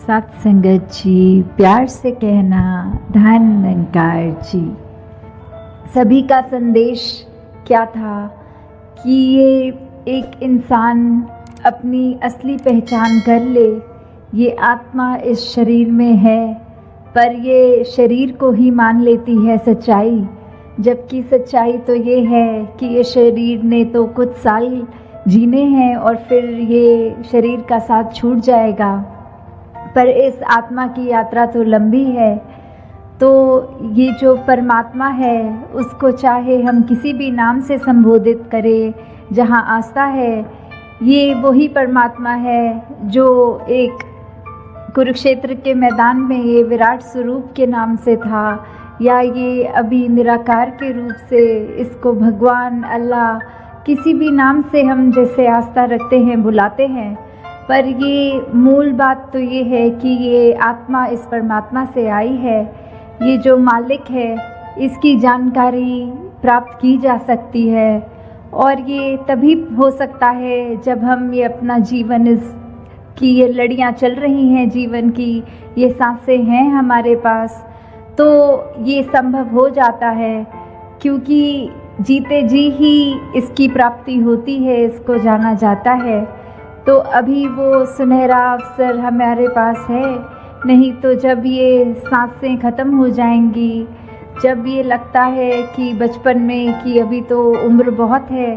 सत्संगत जी, प्यार से कहना धन निरंकार जी। सभी का संदेश क्या था कि ये एक इंसान अपनी असली पहचान कर ले। ये आत्मा इस शरीर में है, पर ये शरीर को ही मान लेती है सच्चाई, जबकि सच्चाई तो ये है कि ये शरीर ने तो कुछ साल जीने हैं और फिर ये शरीर का साथ छूट जाएगा। पर इस आत्मा की यात्रा तो लंबी है। तो ये जो परमात्मा है उसको चाहे हम किसी भी नाम से संबोधित करें, जहाँ आस्था है, ये वही परमात्मा है जो एक कुरुक्षेत्र के मैदान में ये विराट स्वरूप के नाम से था, या ये अभी निराकार के रूप से इसको भगवान, अल्लाह, किसी भी नाम से हम जैसे आस्था रखते हैं, बुलाते हैं। पर ये मूल बात तो ये है कि ये आत्मा इस परमात्मा से आई है। ये जो मालिक है इसकी जानकारी प्राप्त की जा सकती है, और ये तभी हो सकता है जब हम ये अपना जीवन, इस की ये लड़ियाँ चल रही हैं जीवन की, ये सांसें हैं हमारे पास, तो ये संभव हो जाता है, क्योंकि जीते जी ही इसकी प्राप्ति होती है, इसको जाना जाता है। तो अभी वो सुनहरा अवसर हमारे पास है, नहीं तो जब ये सांसें ख़त्म हो जाएंगी, जब ये लगता है कि बचपन में कि अभी तो उम्र बहुत है,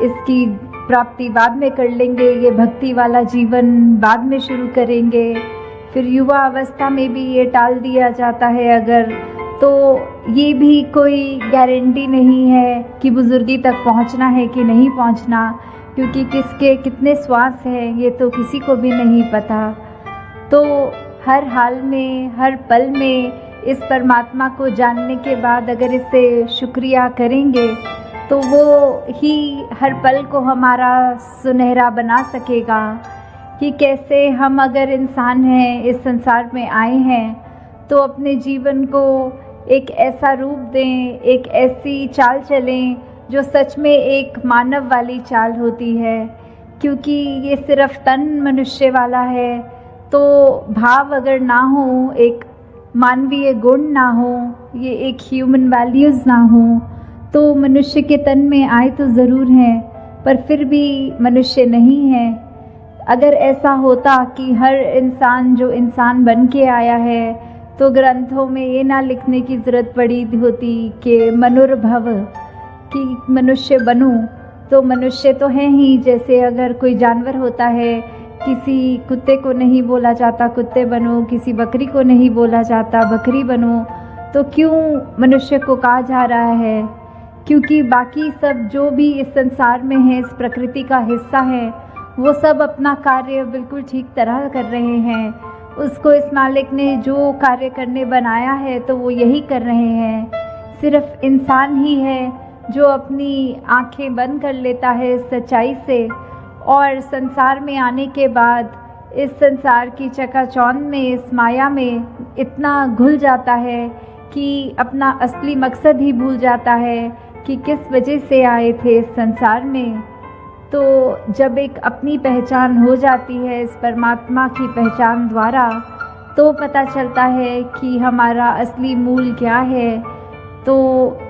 इसकी प्राप्ति बाद में कर लेंगे, ये भक्ति वाला जीवन बाद में शुरू करेंगे, फिर युवा अवस्था में भी ये टाल दिया जाता है अगर, तो ये भी कोई गारंटी नहीं है कि बुजुर्गी तक पहुंचना है कि नहीं पहुंचना, क्योंकि किसके कितने श्वास हैं ये तो किसी को भी नहीं पता। तो हर हाल में, हर पल में इस परमात्मा को जानने के बाद अगर इससे शुक्रिया करेंगे तो वो ही हर पल को हमारा सुनहरा बना सकेगा। कि कैसे हम अगर इंसान हैं, इस संसार में आए हैं, तो अपने जीवन को एक ऐसा रूप दें, एक ऐसी चाल चलें जो सच में एक मानव वाली चाल होती है। क्योंकि ये सिर्फ तन मनुष्य वाला है, तो भाव अगर ना हो, एक मानवीय गुण ना हो, ये एक ह्यूमन वैल्यूज़ ना हो, तो मनुष्य के तन में आए तो ज़रूर हैं, पर फिर भी मनुष्य नहीं है। अगर ऐसा होता कि हर इंसान जो इंसान बन के आया है, तो ग्रंथों में ये ना लिखने की ज़रूरत पड़ी होती कि मनुर्भव, कि मनुष्य बनूं, तो मनुष्य तो है ही। जैसे अगर कोई जानवर होता है, किसी कुत्ते को नहीं बोला जाता कुत्ते बनो, किसी बकरी को नहीं बोला जाता बकरी बनो, तो क्यों मनुष्य को कहा जा रहा है? क्योंकि बाकी सब जो भी इस संसार में है, इस प्रकृति का हिस्सा है, वो सब अपना कार्य बिल्कुल ठीक तरह कर रहे हैं। उसको इस मालिक ने जो कार्य करने बनाया है तो वो यही कर रहे हैं। सिर्फ इंसान ही है जो अपनी आंखें बंद कर लेता है इस सच्चाई से, और संसार में आने के बाद इस संसार की चकाचौंध में, इस माया में इतना घुल जाता है कि अपना असली मकसद ही भूल जाता है कि किस वजह से आए थे इस संसार में। तो जब एक अपनी पहचान हो जाती है इस परमात्मा की पहचान द्वारा, तो पता चलता है कि हमारा असली मूल क्या है। तो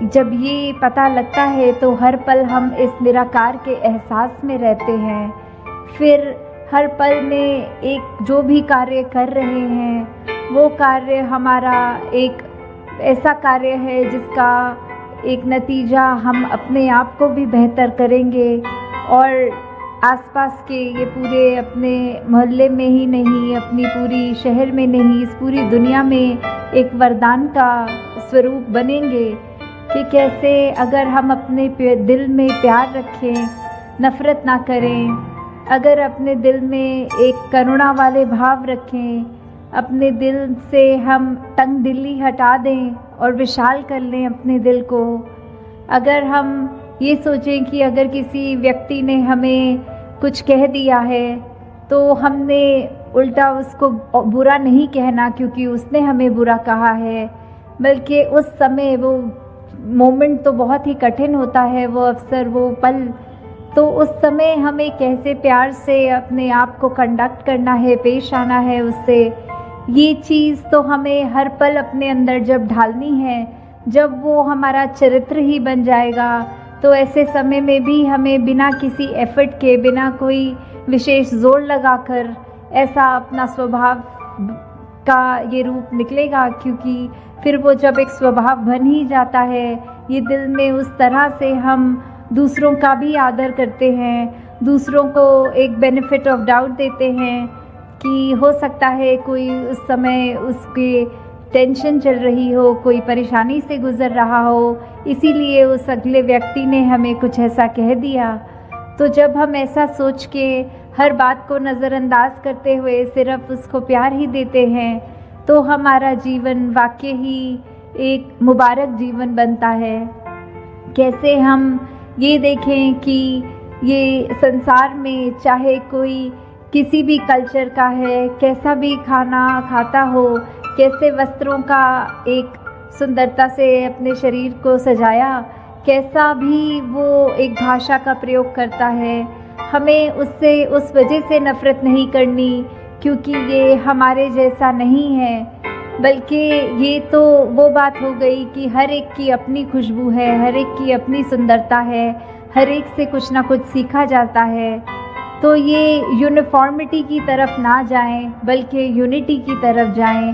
जब ये पता लगता है तो हर पल हम इस निराकार के एहसास में रहते हैं। फिर हर पल में एक जो भी कार्य कर रहे हैं वो कार्य हमारा एक ऐसा कार्य है जिसका एक नतीजा हम अपने आप को भी बेहतर करेंगे, और आसपास के ये पूरे अपने मोहल्ले में ही नहीं, अपनी पूरी शहर में नहीं, इस पूरी दुनिया में एक वरदान का स्वरूप बनेंगे। कि कैसे अगर हम अपने दिल में प्यार रखें, नफ़रत ना करें, अगर अपने दिल में एक करुणा वाले भाव रखें, अपने दिल से हम तंग दिली हटा दें और विशाल कर लें अपने दिल को। अगर हम ये सोचें कि अगर किसी व्यक्ति ने हमें कुछ कह दिया है तो हमने उल्टा उसको बुरा नहीं कहना क्योंकि उसने हमें बुरा कहा है, बल्कि उस समय वो मोमेंट तो बहुत ही कठिन होता है, वो अवसर, वो पल, तो उस समय हमें कैसे प्यार से अपने आप को कंडक्ट करना है, पेश आना है उससे, ये चीज़ तो हमें हर पल अपने अंदर जब ढालनी है, जब वो हमारा चरित्र ही बन जाएगा, तो ऐसे समय में भी हमें बिना किसी एफ़र्ट के, बिना कोई विशेष ज़ोर लगाकर ऐसा अपना स्वभाव का ये रूप निकलेगा, क्योंकि फिर वो जब एक स्वभाव बन ही जाता है, ये दिल में उस तरह से हम दूसरों का भी आदर करते हैं, दूसरों को एक बेनिफिट ऑफ डाउट देते हैं कि हो सकता है कोई उस समय उसके टेंशन चल रही हो, कोई परेशानी से गुज़र रहा हो, इसीलिए उस अगले व्यक्ति ने हमें कुछ ऐसा कह दिया। तो जब हम ऐसा सोच के हर बात को नज़रअंदाज करते हुए सिर्फ़ उसको प्यार ही देते हैं, तो हमारा जीवन वाकई ही एक मुबारक जीवन बनता है। कैसे हम ये देखें कि ये संसार में चाहे कोई किसी भी कल्चर का है, कैसा भी खाना खाता हो, कैसे वस्त्रों का एक सुंदरता से अपने शरीर को सजाया, कैसा भी वो एक भाषा का प्रयोग करता है, हमें उससे उस वजह से नफ़रत नहीं करनी क्योंकि ये हमारे जैसा नहीं है, बल्कि ये तो वो बात हो गई कि हर एक की अपनी खुशबू है, हर एक की अपनी सुंदरता है, हर एक से कुछ ना कुछ सीखा जाता है। तो ये यूनिफॉर्मिटी की तरफ ना जाएं, बल्कि यूनिटी की तरफ जाएं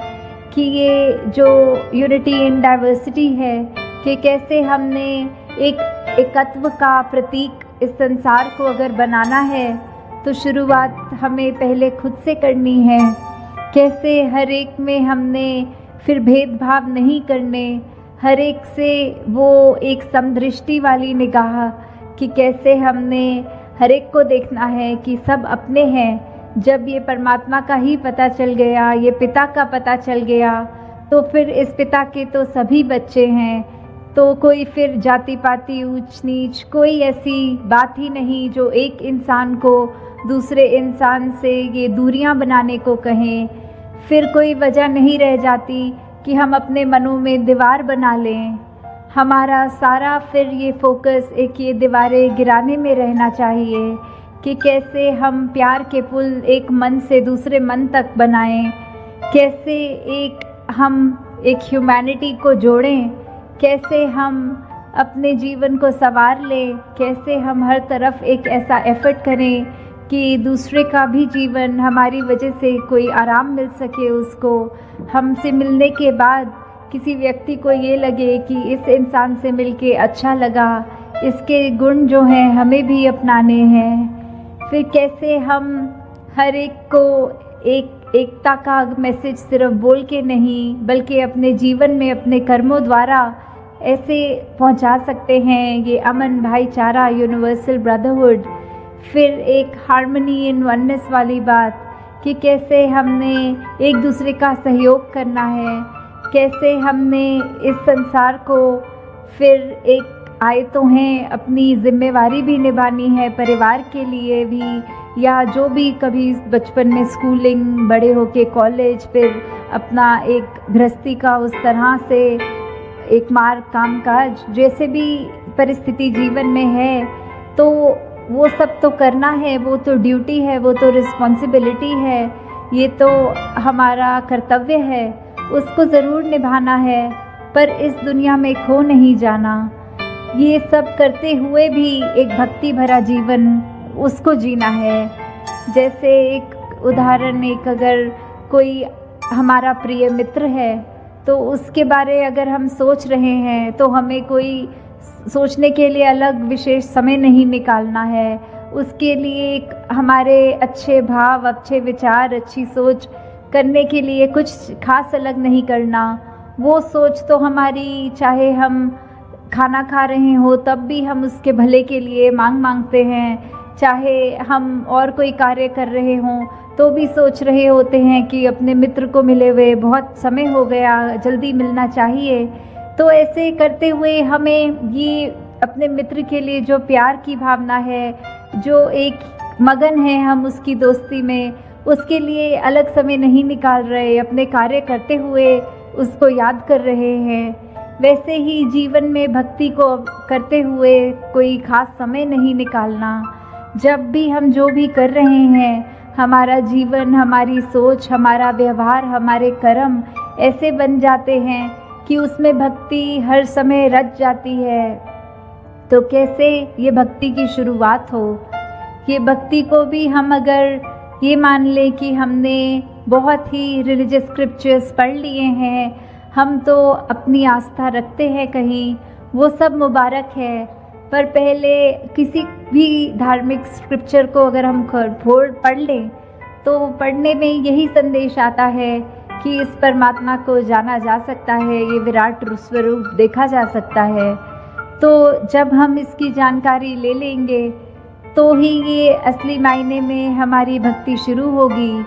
कि ये जो यूनिटी इन डाइवर्सिटी है, कि कैसे हमने एक एकत्व का प्रतीक इस संसार को अगर बनाना है तो शुरुआत हमें पहले खुद से करनी है। कैसे हर एक में हमने फिर भेदभाव नहीं करने, हर एक से वो एक समदृष्टि वाली निगाह कि कैसे हमने हर एक को देखना है कि सब अपने हैं। जब ये परमात्मा का ही पता चल गया, ये पिता का पता चल गया, तो फिर इस पिता के तो सभी बच्चे हैं, तो कोई फिर जाति पाति ऊंच नीच कोई ऐसी बात ही नहीं जो एक इंसान को दूसरे इंसान से ये दूरियां बनाने को कहें। फिर कोई वजह नहीं रह जाती कि हम अपने मनों में दीवार बना लें। हमारा सारा फिर ये फोकस एक ये दीवारें गिराने में रहना चाहिए कि कैसे हम प्यार के पुल एक मन से दूसरे मन तक बनाएं, कैसे हम एक ह्यूमैनिटी को जोड़ें, कैसे हम अपने जीवन को संवार लें, कैसे हम हर तरफ एक ऐसा एफ़र्ट करें कि दूसरे का भी जीवन हमारी वजह से कोई आराम मिल सके, उसको हमसे मिलने के बाद किसी व्यक्ति को ये लगे कि इस इंसान से मिलके अच्छा लगा, इसके गुण जो हैं हमें भी अपनाने हैं। फिर कैसे हम हर एक को एकता का मैसेज सिर्फ बोल के नहीं बल्कि अपने जीवन में अपने कर्मों द्वारा ऐसे पहुंचा सकते हैं, ये अमन, भाईचारा, यूनिवर्सल ब्रदरहुड। फिर एक हार्मनी इन वननेस वाली बात कि कैसे हमने एक दूसरे का सहयोग करना है, कैसे हमने इस संसार को फिर एक आए तो हैं अपनी ज़िम्मेवारी भी निभानी है, परिवार के लिए भी, या जो भी कभी बचपन में स्कूलिंग, बड़े होके कॉलेज, फिर अपना एक गृहस्थी का उस तरह से एक मार्ग, कामकाज, जैसे भी परिस्थिति जीवन में है, तो वो सब तो करना है, वो तो ड्यूटी है, वो तो रिस्पॉन्सिबिलिटी है, ये तो हमारा कर्तव्य है, उसको ज़रूर निभाना है, पर इस दुनिया में खो नहीं जाना। ये सब करते हुए भी एक भक्ति भरा जीवन उसको जीना है। जैसे एक उदाहरण, एक अगर कोई हमारा प्रिय मित्र है तो उसके बारे अगर हम सोच रहे हैं तो हमें कोई सोचने के लिए अलग विशेष समय नहीं निकालना है, उसके लिए एक हमारे अच्छे भाव, अच्छे विचार, अच्छी सोच करने के लिए कुछ खास अलग नहीं करना। वो सोच तो हमारी, चाहे हम खाना खा रहे हो तब भी हम उसके भले के लिए मांगते हैं, चाहे हम और कोई कार्य कर रहे हों तो भी सोच रहे होते हैं कि अपने मित्र को मिले हुए बहुत समय हो गया, जल्दी मिलना चाहिए। तो ऐसे करते हुए हमें ये अपने मित्र के लिए जो प्यार की भावना है, जो एक मगन है हम उसकी दोस्ती में, उसके लिए अलग समय नहीं निकाल रहे, अपने कार्य करते हुए उसको याद कर रहे हैं। वैसे ही जीवन में भक्ति को करते हुए कोई ख़ास समय नहीं निकालना। जब भी हम जो भी कर रहे हैं, हमारा जीवन, हमारी सोच, हमारा व्यवहार, हमारे कर्म ऐसे बन जाते हैं कि उसमें भक्ति हर समय रच जाती है। तो कैसे ये भक्ति की शुरुआत हो? ये भक्ति को भी हम अगर ये मान लें कि हमने बहुत ही रिलीजियस स्क्रिप्चर्स पढ़ लिए हैं, हम तो अपनी आस्था रखते हैं कहीं, वो सब मुबारक है। पर पहले किसी भी धार्मिक स्क्रिप्चर को अगर हम पढ़ लें तो पढ़ने में यही संदेश आता है कि इस परमात्मा को जाना जा सकता है, ये विराट स्वरूप देखा जा सकता है। तो जब हम इसकी जानकारी ले लेंगे तो ही ये असली मायने में हमारी भक्ति शुरू होगी।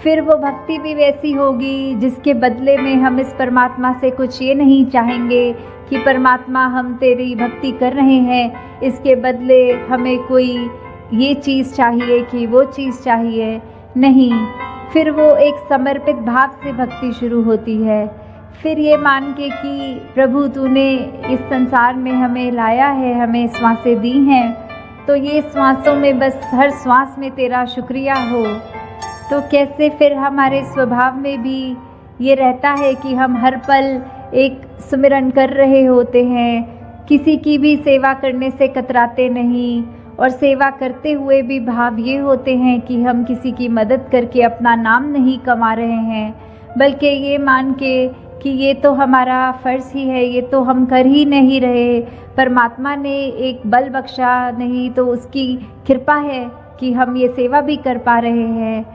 फिर वो भक्ति भी वैसी होगी जिसके बदले में हम इस परमात्मा से कुछ ये नहीं चाहेंगे कि परमात्मा हम तेरी भक्ति कर रहे हैं, इसके बदले हमें कोई ये चीज़ चाहिए कि वो चीज़ चाहिए। नहीं, फिर वो एक समर्पित भाव से भक्ति शुरू होती है। फिर ये मान के कि प्रभु तूने इस संसार में हमें लाया है, हमें श्वासें दी हैं, तो ये श्वासों में बस हर श्वास में तेरा शुक्रिया हो। तो कैसे फिर हमारे स्वभाव में भी ये रहता है कि हम हर पल एक सुमिरन कर रहे होते हैं, किसी की भी सेवा करने से कतराते नहीं, और सेवा करते हुए भी भाव ये होते हैं कि हम किसी की मदद करके अपना नाम नहीं कमा रहे हैं, बल्कि ये मान के कि ये तो हमारा फ़र्ज़ ही है, ये तो हम कर ही नहीं रहे, परमात्मा ने एक बल बख्शा, नहीं तो उसकी कृपा है कि हम ये सेवा भी कर पा रहे हैं।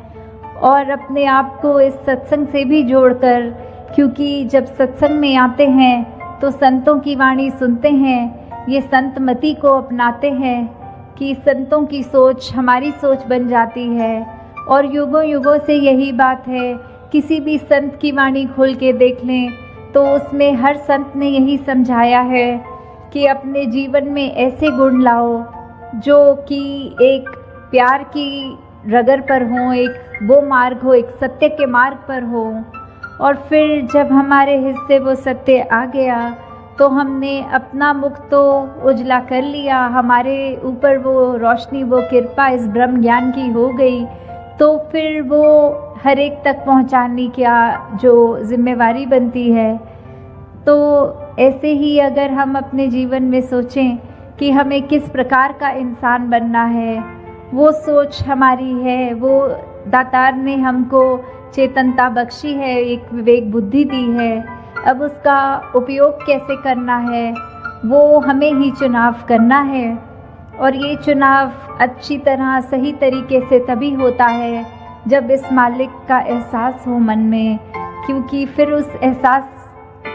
और अपने आप को इस सत्संग से भी जोड़कर, क्योंकि जब सत्संग में आते हैं तो संतों की वाणी सुनते हैं, ये संत मति को अपनाते हैं कि संतों की सोच हमारी सोच बन जाती है। और युगों युगों से यही बात है, किसी भी संत की वाणी खोल के देख लें तो उसमें हर संत ने यही समझाया है कि अपने जीवन में ऐसे गुण लाओ जो कि एक प्यार की रगर पर हो, एक वो मार्ग हो, एक सत्य के मार्ग पर हो। और फिर जब हमारे हिस्से वो सत्य आ गया तो हमने अपना मुख तो उजला कर लिया, हमारे ऊपर वो रोशनी, वो कृपा इस ब्रह्म ज्ञान की हो गई। तो फिर वो हर एक तक पहुंचाने का जो जिम्मेवारी बनती है। तो ऐसे ही अगर हम अपने जीवन में सोचें कि हमें किस प्रकार का इंसान बनना है, वो सोच हमारी है, वो दातार ने हमको चेतनता बख्शी है, एक विवेक बुद्धि दी है। अब उसका उपयोग कैसे करना है वो हमें ही चुनाव करना है। और ये चुनाव अच्छी तरह सही तरीके से तभी होता है जब इस मालिक का एहसास हो मन में, क्योंकि फिर उस एहसास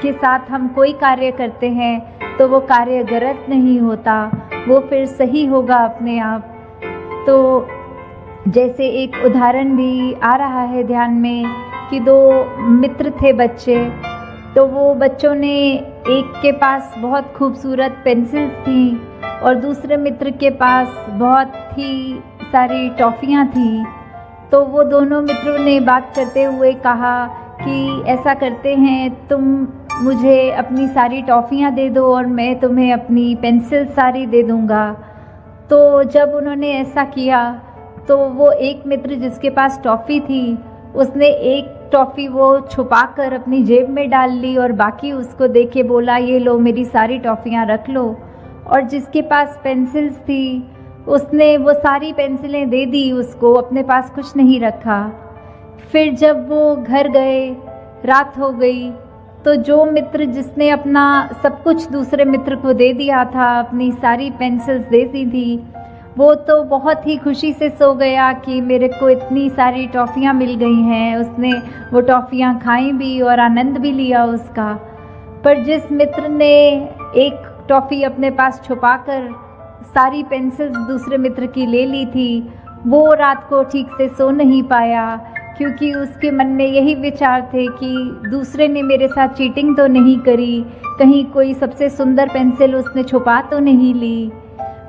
के साथ हम कोई कार्य करते हैं तो वो कार्य गलत नहीं होता, वो फिर सही होगा अपने आप। तो जैसे एक उदाहरण भी आ रहा है ध्यान में कि दो मित्र थे बच्चे, तो वो बच्चों ने, एक के पास बहुत खूबसूरत पेंसिल्स थी और दूसरे मित्र के पास बहुत ही सारी टॉफ़ियाँ थी। तो वो दोनों मित्रों ने बात करते हुए कहा कि ऐसा करते हैं, तुम मुझे अपनी सारी टॉफ़ियाँ दे दो और मैं तुम्हें अपनी पेंसिल सारी दे दूँगा। तो जब उन्होंने ऐसा किया तो वो एक मित्र जिसके पास टॉफ़ी थी, उसने एक टॉफ़ी वो छुपा कर अपनी जेब में डाल ली और बाकी उसको दे के बोला, ये लो मेरी सारी टॉफ़ियाँ रख लो। और जिसके पास पेंसिल्स थी उसने वो सारी पेंसिलें दे दी उसको, अपने पास कुछ नहीं रखा। फिर जब वो घर गए, रात हो गई, तो जो मित्र जिसने अपना सब कुछ दूसरे मित्र को दे दिया था, अपनी सारी पेंसिल्स दे दी थी, वो तो बहुत ही खुशी से सो गया कि मेरे को इतनी सारी टॉफ़ियाँ मिल गई हैं। उसने वो टॉफ़ियाँ खाई भी और आनंद भी लिया उसका। पर जिस मित्र ने एक टॉफ़ी अपने पास छुपाकर सारी पेंसिल्स दूसरे मित्र की ले ली थी, वो रात को ठीक से सो नहीं पाया, क्योंकि उसके मन में यही विचार थे कि दूसरे ने मेरे साथ चीटिंग तो नहीं करी, कहीं कोई सबसे सुंदर पेंसिल उसने छुपा तो नहीं ली।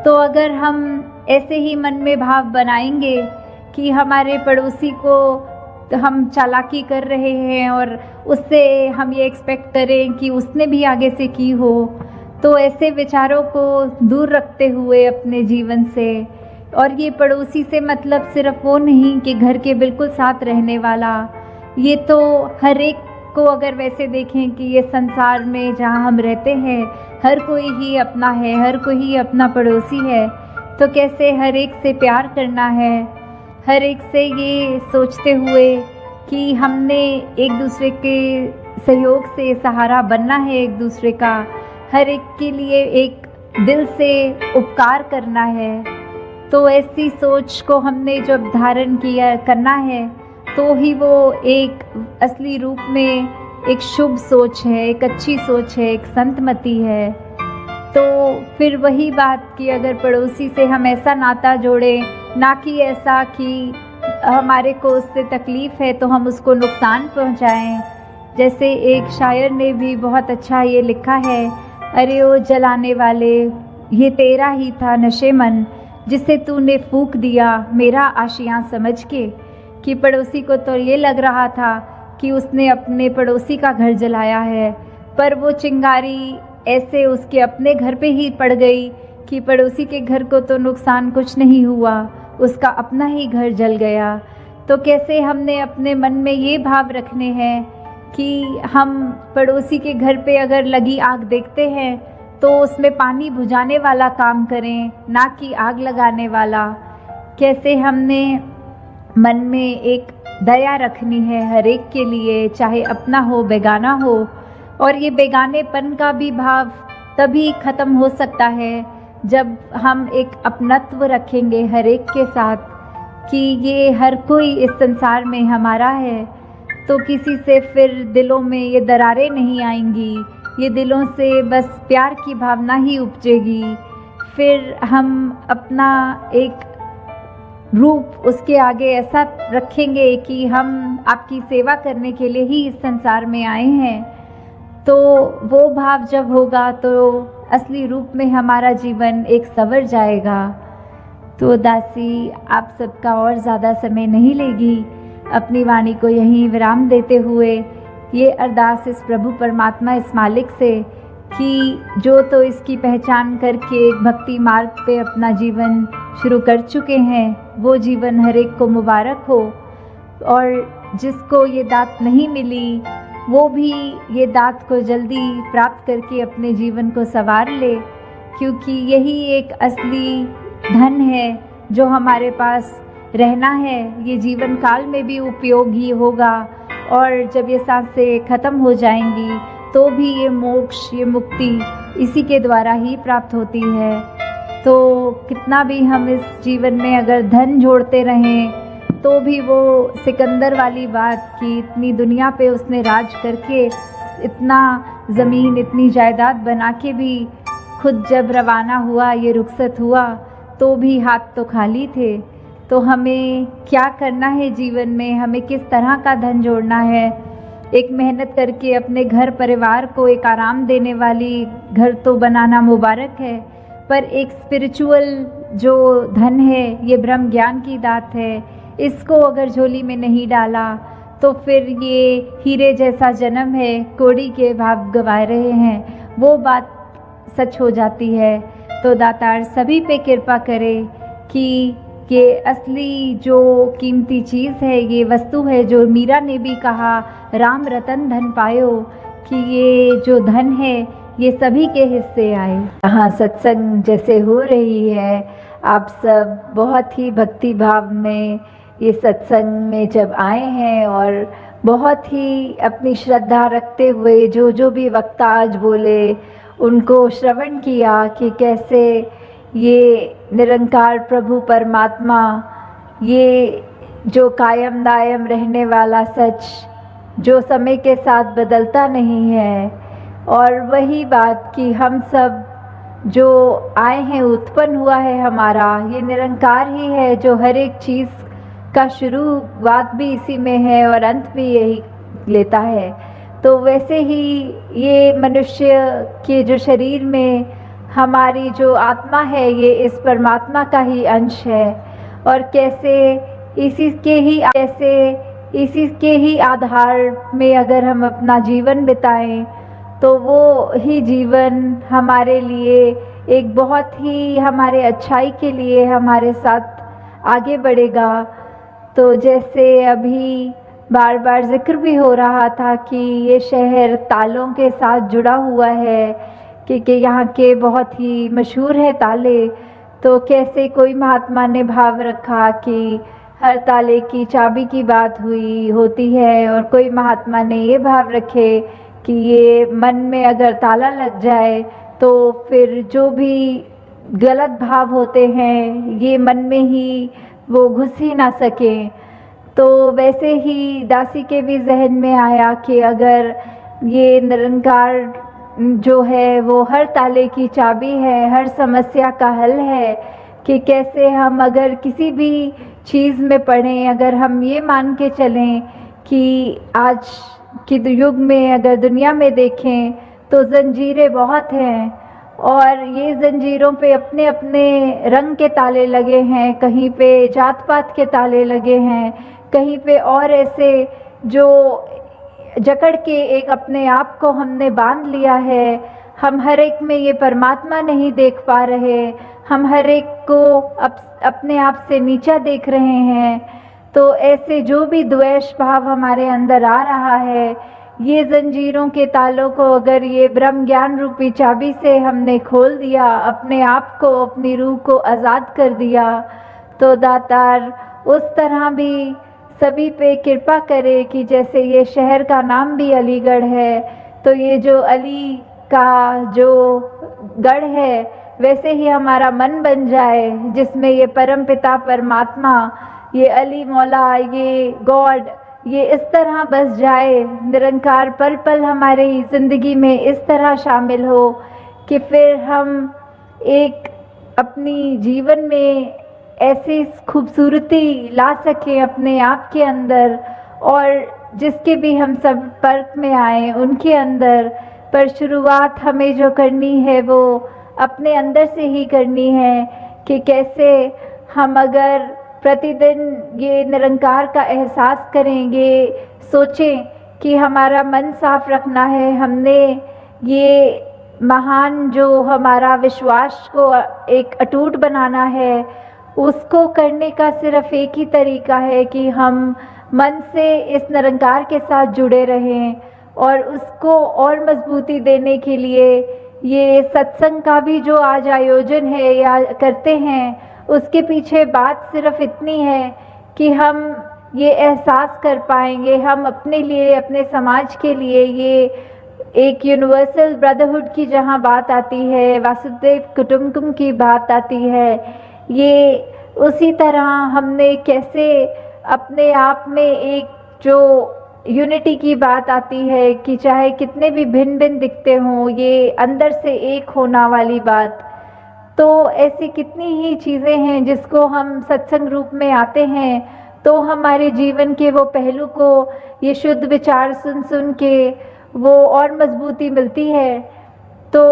तो अगर हम ऐसे ही मन में भाव बनाएंगे कि हमारे पड़ोसी को हम चालाकी कर रहे हैं और उससे हम ये एक्सपेक्ट करें कि उसने भी आगे से की हो, तो ऐसे विचारों को दूर रखते हुए अपने जीवन से और ये पड़ोसी से मतलब सिर्फ वो नहीं कि घर के बिल्कुल साथ रहने वाला, ये तो हर एक को अगर वैसे देखें कि ये संसार में जहाँ हम रहते हैं हर कोई ही अपना है, हर कोई ही अपना पड़ोसी है, तो कैसे हर एक से प्यार करना है, हर एक से ये सोचते हुए कि हमने एक दूसरे के सहयोग से सहारा बनना है, एक दूसरे का हर एक के लिए एक दिल से उपकार करना है। तो ऐसी सोच को हमने जब धारण किया करना है तो ही वो एक असली रूप में एक शुभ सोच है, एक अच्छी सोच है, एक संतमति है। तो फिर वही बात कि अगर पड़ोसी से हम ऐसा नाता जोड़ें, ना कि ऐसा कि हमारे को उससे तकलीफ़ है तो हम उसको नुकसान पहुंचाएं। जैसे एक शायर ने भी बहुत अच्छा ये लिखा है, अरे ओ जलाने वाले ये तेरा ही था नशेमन, जिसे तूने फूंक दिया मेरा आशियाँ समझ के। कि पड़ोसी को तो ये लग रहा था कि उसने अपने पड़ोसी का घर जलाया है, पर वो चिंगारी ऐसे उसके अपने घर पे ही पड़ गई कि पड़ोसी के घर को तो नुकसान कुछ नहीं हुआ, उसका अपना ही घर जल गया। तो कैसे हमने अपने मन में ये भाव रखने हैं कि हम पड़ोसी के घर पे अगर लगी आग देखते हैं तो उसमें पानी बुझाने वाला काम करें, ना कि आग लगाने वाला। कैसे हमने मन में एक दया रखनी है हर एक के लिए, चाहे अपना हो बेगाना हो। और ये बेगानेपन का भी भाव तभी ख़त्म हो सकता है जब हम एक अपनत्व रखेंगे हर एक के साथ कि ये हर कोई इस संसार में हमारा है। तो किसी से फिर दिलों में ये दरारें नहीं आएंगी, ये दिलों से बस प्यार की भावना ही उपजेगी। फिर हम अपना एक रूप उसके आगे ऐसा रखेंगे कि हम आपकी सेवा करने के लिए ही इस संसार में आए हैं। तो वो भाव जब होगा तो असली रूप में हमारा जीवन एक संवर जाएगा। तो दासी आप सबका और ज़्यादा समय नहीं लेगी, अपनी वाणी को यहीं विराम देते हुए ये अरदास इस प्रभु परमात्मा इस मालिक से कि जो तो इसकी पहचान करके एक भक्ति मार्ग पे अपना जीवन शुरू कर चुके हैं, वो जीवन हर एक को मुबारक हो। और जिसको ये दात नहीं मिली वो भी ये दात को जल्दी प्राप्त करके अपने जीवन को संवार ले, क्योंकि यही एक असली धन है जो हमारे पास रहना है। ये जीवन काल में भी उपयोगी होगा और जब ये सांसें ख़त्म हो जाएंगी तो भी ये मोक्ष, ये मुक्ति इसी के द्वारा ही प्राप्त होती है। तो कितना भी हम इस जीवन में अगर धन जोड़ते रहें तो भी वो सिकंदर वाली बात कि इतनी दुनिया पे उसने राज करके इतना ज़मीन, इतनी जायदाद बना के भी खुद जब रवाना हुआ, ये रुखसत हुआ, तो भी हाथ तो खाली थे। तो हमें क्या करना है जीवन में, हमें किस तरह का धन जोड़ना है। एक मेहनत करके अपने घर परिवार को एक आराम देने वाली घर तो बनाना मुबारक है, पर एक स्पिरिचुअल जो धन है, ये ब्रह्म ज्ञान की दात है, इसको अगर झोली में नहीं डाला तो फिर ये हीरे जैसा जन्म है, कोड़ी के भाव गंवा रहे हैं, वो बात सच हो जाती है। तो दातार सभी पे कृपा करे कि ये असली जो कीमती चीज़ है, ये वस्तु है, जो मीरा ने भी कहा राम रतन धन पायो, कि ये जो धन है ये सभी के हिस्से आए। यहाँ सत्संग जैसे हो रही है, आप सब बहुत ही भक्ति भाव में ये सत्संग में जब आए हैं और बहुत ही अपनी श्रद्धा रखते हुए जो जो भी वक्ता आज बोले उनको श्रवण किया कि कैसे ये निरंकार प्रभु परमात्मा, ये जो कायम दायम रहने वाला सच, जो समय के साथ बदलता नहीं है, और वही बात कि हम सब जो आए हैं, उत्पन्न हुआ है हमारा, ये निरंकार ही है जो हर एक चीज़ का शुरुआत भी इसी में है और अंत भी यही लेता है। तो वैसे ही ये मनुष्य के जो शरीर में हमारी जो आत्मा है, ये इस परमात्मा का ही अंश है, और कैसे इसी के ही आधार में अगर हम अपना जीवन बिताएं तो वो ही जीवन हमारे लिए एक बहुत ही हमारे अच्छाई के लिए हमारे साथ आगे बढ़ेगा। तो जैसे अभी बार बार जिक्र भी हो रहा था कि ये शहर तालों के साथ जुड़ा हुआ है, क्योंकि यहाँ के बहुत ही मशहूर है ताले। तो कैसे कोई महात्मा ने भाव रखा कि हर ताले की चाबी की बात होती है, और कोई महात्मा ने ये भाव रखे कि ये मन में अगर ताला लग जाए तो फिर जो भी गलत भाव होते हैं ये मन में ही वो घुस ही ना सकें। तो वैसे ही दासी के भी जहन में आया कि अगर ये निरंकार जो है वो हर ताले की चाबी है, हर समस्या का हल है, कि कैसे हम अगर किसी भी चीज़ में पढ़ें, अगर हम ये मान के चलें कि आज के युग में अगर दुनिया में देखें तो जंजीरें बहुत हैं, और ये जंजीरों पे अपने अपने रंग के ताले लगे हैं, कहीं पे जात पात के ताले लगे हैं, कहीं पे और ऐसे जो जकड़ के एक अपने आप को हमने बांध लिया है। हम हर एक में ये परमात्मा नहीं देख पा रहे, हम हर एक को अपने आप से नीचा देख रहे हैं। तो ऐसे जो भी द्वेष भाव हमारे अंदर आ रहा है, ये जंजीरों के तालों को अगर ये ब्रह्म ज्ञान रूपी चाबी से हमने खोल दिया, अपने आप को, अपनी रूह को आज़ाद कर दिया, तो दातार उस तरह भी सभी पे कृपा करे कि जैसे ये शहर का नाम भी अलीगढ़ है, तो ये जो अली का जो गढ़ है वैसे ही हमारा मन बन जाए, जिसमें ये परम पिता परमात्मा, ये अली मौला, ये गॉड, ये इस तरह बस जाए, निरंकार पल पल हमारे ज़िंदगी में इस तरह शामिल हो कि फिर हम एक अपनी जीवन में ऐसी खूबसूरती ला सकें अपने आप के अंदर, और जिसके भी हम संपर्क में आए उनके अंदर। पर शुरुआत हमें जो करनी है वो अपने अंदर से ही करनी है, कि कैसे हम अगर प्रतिदिन ये निरंकार का एहसास करेंगे, सोचें कि हमारा मन साफ रखना है, हमने ये महान जो हमारा विश्वास को एक अटूट बनाना है, उसको करने का सिर्फ एक ही तरीका है कि हम मन से इस निरंकार के साथ जुड़े रहें। और उसको और मजबूती देने के लिए ये सत्संग का भी जो आज आयोजन है या करते हैं, उसके पीछे बात सिर्फ इतनी है कि हम ये एहसास कर पाएंगे, हम अपने लिए, अपने समाज के लिए, ये एक यूनिवर्सल ब्रदरहुड की जहाँ बात आती है, वासुदेव कुटुंबकम की बात आती है, ये उसी तरह हमने कैसे अपने आप में एक जो यूनिटी की बात आती है कि चाहे कितने भी भिन्न भिन्न दिखते हों, ये अंदर से एक होना वाली बात। तो ऐसी कितनी ही चीज़ें हैं जिसको हम सत्संग रूप में आते हैं तो हमारे जीवन के वो पहलू को ये शुद्ध विचार सुन सुन के वो और मजबूती मिलती है। तो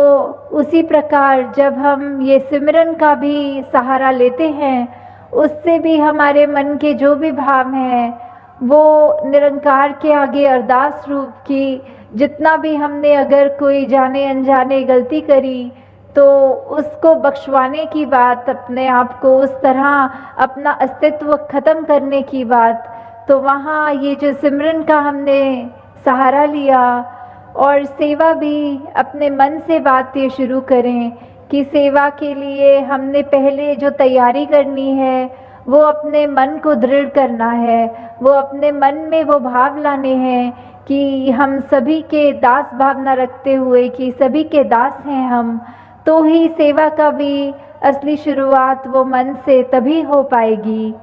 उसी प्रकार जब हम ये सिमरन का भी सहारा लेते हैं, उससे भी हमारे मन के जो भी भाव हैं वो निरंकार के आगे अरदास रूप की, जितना भी हमने अगर कोई जाने अनजाने गलती करी तो उसको बख्शवाने की बात, अपने आप को उस तरह अपना अस्तित्व ख़त्म करने की बात। तो वहाँ ये जो सिमरन का हमने सहारा लिया, और सेवा भी अपने मन से बात ये शुरू करें कि सेवा के लिए हमने पहले जो तैयारी करनी है वो अपने मन को दृढ़ करना है, वो अपने मन में वो भाव लाने हैं कि हम सभी के दास भावना रखते हुए कि सभी के दास हैं हम, तो ही सेवा का भी असली शुरुआत वो मन से तभी हो पाएगी।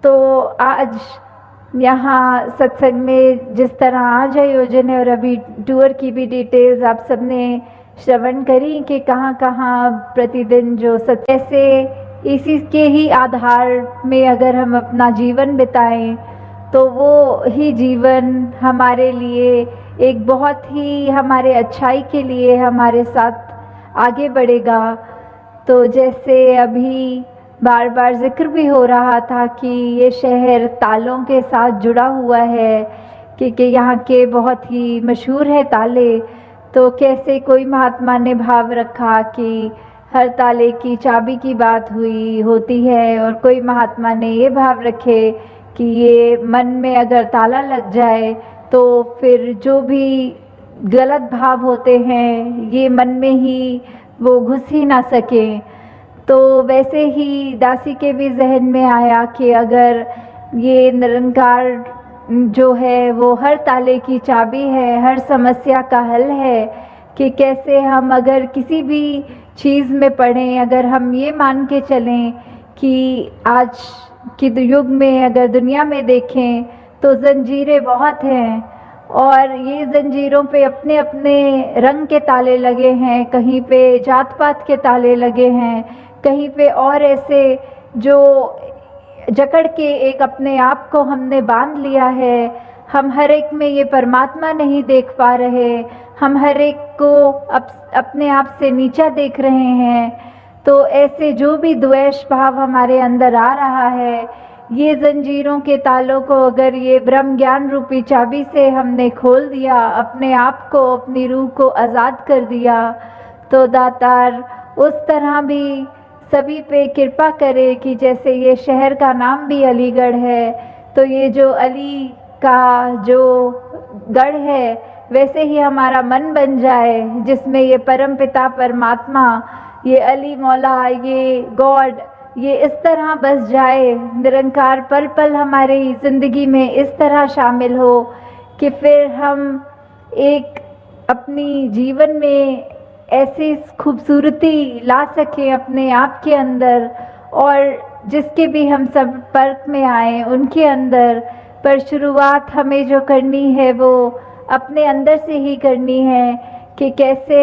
तो आज यहाँ सत्संग में जिस तरह आज आयोजन है और अभी टूर की भी डिटेल्स आप सबने श्रवण करी कि कहाँ कहाँ प्रतिदिन जो सत्य से इसी के ही आधार में अगर हम अपना जीवन बिताएं तो वो ही जीवन हमारे लिए एक बहुत ही हमारे अच्छाई के लिए हमारे साथ आगे बढ़ेगा। तो जैसे अभी बार बार जिक्र भी हो रहा था कि ये शहर तालों के साथ जुड़ा हुआ है, क्योंकि यहाँ के बहुत ही मशहूर है ताले। तो कैसे कोई महात्मा ने भाव रखा कि हर ताले की चाबी की बात होती है, और कोई महात्मा ने ये भाव रखे कि ये मन में अगर ताला लग जाए तो फिर जो भी गलत भाव होते हैं ये मन में ही वो घुस ही ना सके। तो वैसे ही दासी के भी जहन में आया कि अगर ये निरंकार जो है वो हर ताले की चाबी है, हर समस्या का हल है, कि कैसे हम अगर किसी भी चीज़ में पढ़ें, अगर हम ये मान के चलें कि आज के युग में अगर दुनिया में देखें तो जंजीरें बहुत हैं, और ये जंजीरों पे अपने अपने रंग के ताले लगे हैं, कहीं पे जात पात के ताले लगे हैं, कहीं पे और ऐसे जो जकड़ के एक अपने आप को हमने बांध लिया है। हम हर एक में ये परमात्मा नहीं देख पा रहे, हम हर एक को अपने आप से नीचा देख रहे हैं। तो ऐसे जो भी द्वेष भाव हमारे अंदर आ रहा है, ये जंजीरों के तालों को अगर ये ब्रह्म ज्ञान रूपी चाबी से हमने खोल दिया, अपने आप को, अपनी रूह को आज़ाद कर दिया, तो दातार उस तरह भी सभी पे कृपा करे कि जैसे ये शहर का नाम भी अलीगढ़ है, तो ये जो अली का जो गढ़ है वैसे ही हमारा मन बन जाए, जिसमें ये परम पिता परमात्मा, ये अली मौला, ये गॉड, ये इस तरह बस जाए, निरंकार पल पल हमारी ज़िंदगी में इस तरह शामिल हो कि फिर हम एक अपनी जीवन में ऐसी खूबसूरती ला सकें अपने आप के अंदर, और जिसके भी हम संपर्क में आए उनके अंदर। पर शुरुआत हमें जो करनी है वो अपने अंदर से ही करनी है, कि कैसे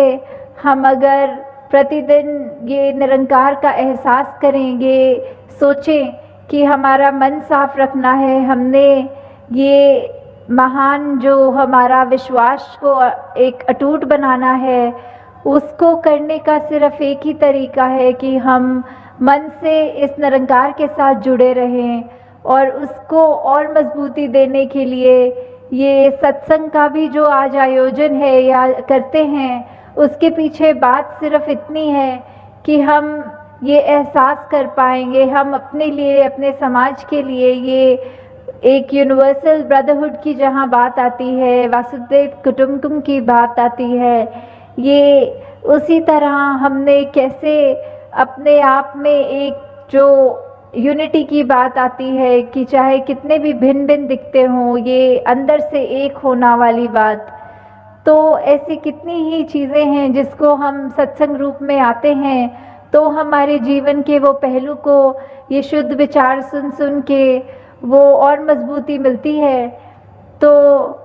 हम अगर प्रतिदिन ये निरंकार का एहसास करेंगे, सोचें कि हमारा मन साफ रखना है, हमने ये महान जो हमारा विश्वास को एक अटूट बनाना है, उसको करने का सिर्फ एक ही तरीका है कि हम मन से इस निरंकार के साथ जुड़े रहें। और उसको और मजबूती देने के लिए ये सत्संग का भी जो आज आयोजन है या करते हैं, उसके पीछे बात सिर्फ इतनी है कि हम ये एहसास कर पाएंगे, हम अपने लिए, अपने समाज के लिए, ये एक यूनिवर्सल ब्रदरहुड की जहाँ बात आती है, वासुदेव कुटुंबकम की बात आती है, ये उसी तरह हमने कैसे अपने आप में एक जो यूनिटी की बात आती है कि चाहे कितने भी भिन्न भिन्न दिखते हों, ये अंदर से एक होना वाली बात। तो ऐसी कितनी ही चीज़ें हैं जिसको हम सत्संग रूप में आते हैं तो हमारे जीवन के वो पहलू को ये शुद्ध विचार सुन सुन के वो और मजबूती मिलती है। तो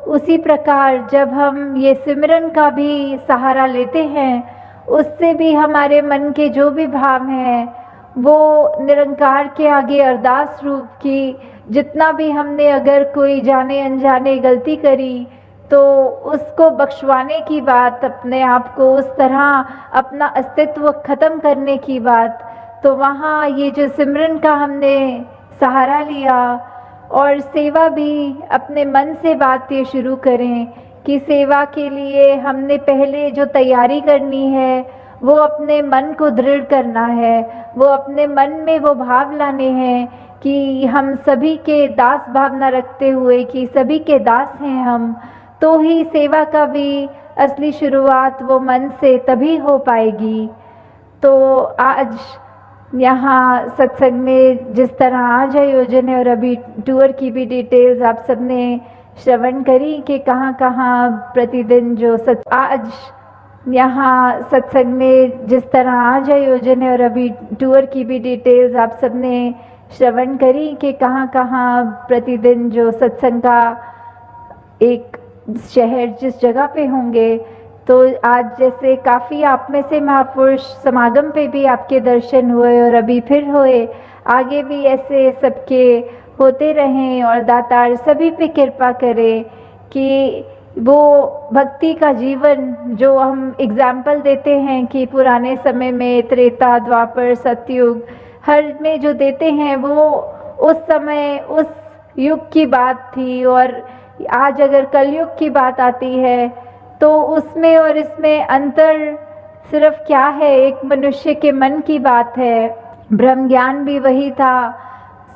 उसी प्रकार जब हम ये सिमरन का भी सहारा लेते हैं, उससे भी हमारे मन के जो भी भाव हैं वो निरंकार के आगे अरदास रूप की, जितना भी हमने अगर कोई जाने अनजाने गलती करी तो उसको बख्शवाने की बात, अपने आप को उस तरह अपना अस्तित्व ख़त्म करने की बात। तो वहाँ ये जो सिमरन का हमने सहारा लिया, और सेवा भी अपने मन से बात ये शुरू करें कि सेवा के लिए हमने पहले जो तैयारी करनी है वो अपने मन को दृढ़ करना है, वो अपने मन में वो भाव लाने हैं कि हम सभी के दास भावना रखते हुए कि सभी के दास हैं हम, तो ही सेवा का भी असली शुरुआत वो मन से तभी हो पाएगी। तो आज यहाँ सत्संग में जिस तरह आज आयोजन है और अभी टूर की भी डिटेल्स आप सबने श्रवण करी कि कहाँ कहाँ प्रतिदिन जो आज यहाँ सत्संग में जिस तरह आज आयोजन है और अभी टूर की भी डिटेल्स आप सबने श्रवण करी कि कहाँ कहाँ प्रतिदिन जो सत्संग का एक शहर जिस जगह पे होंगे। तो आज जैसे काफ़ी आप में से महापुरुष समागम पे भी आपके दर्शन हुए और अभी फिर हुए, आगे भी ऐसे सबके होते रहें और दातार सभी पे कृपा करे कि वो भक्ति का जीवन जो हम एग्जाम्पल देते हैं कि पुराने समय में त्रेता द्वापर सतयुग हर में जो देते हैं वो उस समय उस युग की बात थी, और आज अगर कलयुग की बात आती है तो उसमें और इसमें अंतर सिर्फ क्या है, एक मनुष्य के मन की बात है। ब्रह्म ज्ञान भी वही था,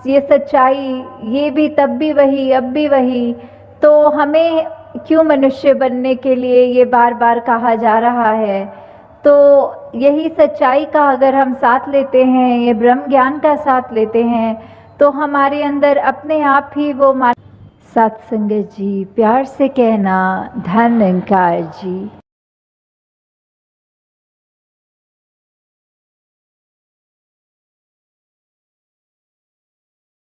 ये सच्चाई, ये भी तब भी वही, अब भी वही। तो हमें क्यों मनुष्य बनने के लिए ये बार बार कहा जा रहा है? तो यही सच्चाई का अगर हम साथ लेते हैं, ये ब्रह्म ज्ञान का साथ लेते हैं, तो हमारे अंदर अपने आप ही वो सत्संग जी, प्यार से कहना, धन निरंकार जी।